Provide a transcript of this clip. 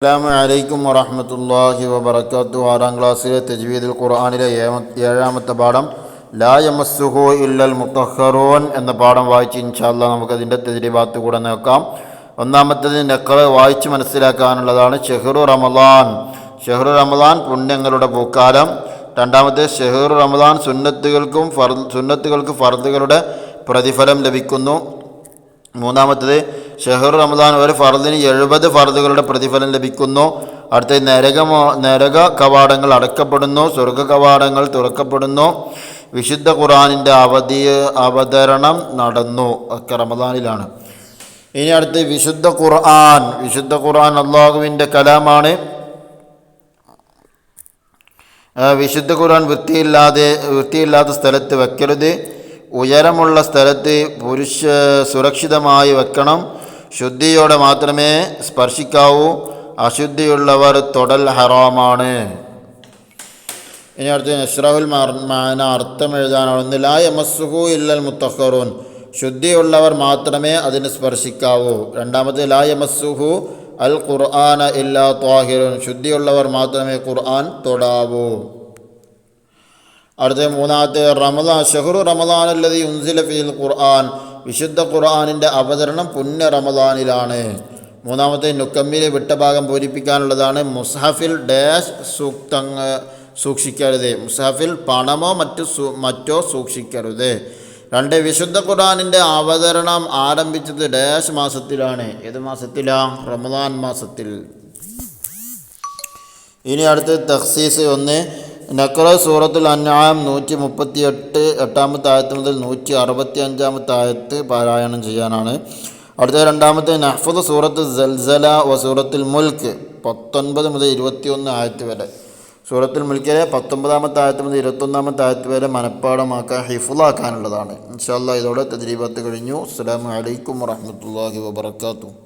അസ്സലാമു അലൈക്കും വറഹ്മത്തുള്ളാഹി വബറകാതുഹു. 6ാം ക്ലാസ്സിലെ തജ്വീദുൽ ഖുർആനിലെ 7ാമത്തെ പാഠം ലാ യമസ്സുഹു ഇല്ലൽ മുത്തഹ്ഹറൂൻ എന്ന പാഠം വായിച്ച് ഇൻഷാ അല്ലാഹ് നമുക്കതിൻ്റെ തജ്രീബാത്ത് കൂടെ നോക്കാം. ഒന്നാമത്തേത് നഖ്റ വായിച്ച് മനസ്സിലാക്കാനുള്ളതാണ്. ഷഹ്റു റമളാൻ, ഷഹ്റു റമളാൻ പുണ്യങ്ങളുടെ പൂക്കാലം. രണ്ടാമത്തെ ഷഹ്റു റമളാൻ സുന്നത്തുകൾക്ക് ഫർദുകളുടെ പ്രതിഫലം ലഭിക്കുന്നു. മൂന്നാമത്തേത് ഷഹ്റു റമളാൻ ഒരു ഫർദിന് 70 ഫർദുകളുടെ പ്രതിഫലം ലഭിക്കുന്നു. അടുത്ത നരക കവാടങ്ങൾ അടക്കപ്പെടുന്നു, സ്വർഗ കവാടങ്ങൾ തുറക്കപ്പെടുന്നു. വിശുദ്ധ ഖുർആനിൻ്റെ അവതരണം നടന്നു, ഒക്കെ റമളാനിലാണ്. ഇനി അടുത്ത് വിശുദ്ധ ഖുർആൻ. വിശുദ്ധ ഖുർആൻ അള്ളാഹുവിൻ്റെ കലാമാണ്. വിശുദ്ധ ഖുർആൻ വൃത്തിയില്ലാത്ത സ്ഥലത്ത് വെക്കരുത്. ഉയരമുള്ള സ്ഥലത്ത് സുരക്ഷിതമായി വെക്കണം. ശുദ്ധിയോടെ മാത്രമേ സ്പർശിക്കാവൂ. അശുദ്ധിയുള്ളവർ തൊടൽ ഹറാമാണ്. ഇനി അടുത്ത് നശ്റഹുൽ മാന അർത്ഥം എഴുതാനാണ്. ലാ യമസ്സുഹു ഇല്ലൽ മുത്തഹ്ഹറൂൻ, ശുദ്ധിയുള്ളവർ മാത്രമേ അതിന് സ്പർശിക്കാവൂ. രണ്ടാമത് ലാ യമസ്സുഹു അൽ ഖുർആന ഇല്ലാ ത്വാഹിറുൻ, ശുദ്ധിയുള്ളവർ മാത്രമേ ഖുർആൻ തൊടാവൂ. അടുത്ത മൂന്നാമത്തെ റമളാൻ, ഷഹ്റു റമളാൻ അല്ലദീ ഉൻസില ഫീൽ ഖുർആൻ, വിശുദ്ധ ഖുർആനിൻ്റെ അവതരണം പുണ്യ റമളാനിലാണ്. മൂന്നാമത്തെ നുക്കമ്മിലെ വിട്ട ഭാഗം പൂരിപ്പിക്കാനുള്ളതാണ്. മുസ്ഹഫിൽ ഡാഷ് സൂക്ഷിക്കരുത്, മുസ്ഹഫിൽ പണമോ മറ്റോ സൂക്ഷിക്കരുത്. രണ്ട്, വിശുദ്ധ ഖുർആനിൻ്റെ അവതരണം ആരംഭിച്ചത് ഡാഷ് മാസത്തിലാണ്. ഏത് മാസത്തിലാണ്? റമളാൻ മാസത്തിൽ. ഇനി അടുത്ത് തഖ്സീസ്. 1, നഖ്റ സൂറത്തുൽ അൻആം 138 8ാമത്തെ ആയത്ത് മുതൽ 165ാമത്തെ ആയത്ത് പാരായണം ചെയ്യാനാണ്. അടുത്ത രണ്ടാമത്തെ നഹ്ഫദ് സൂറത്ത് സൽസല വ സൂറത്തുൽ മുൽക്ക് 19 മുതൽ 21 ആയത്ത് വരെ. സൂറത്തുൽ മുൽക്കിലെ 19ാമത്തെ ആയത്ത് മുതൽ 21ാമത്തെ ആയത്ത് വരെ മനഃപ്പാഠമാക്കാൻ ഹിഫ്ളാക്കാനുള്ളതാണ്. ഇൻഷാ അല്ലാഹ് ഇതോടെ തദ്രീബാത്ത് കഴിഞ്ഞു. അസ്സലാമു അലൈക്കും വറഹ്മത്തുള്ളാഹി വബറകാതുഹു.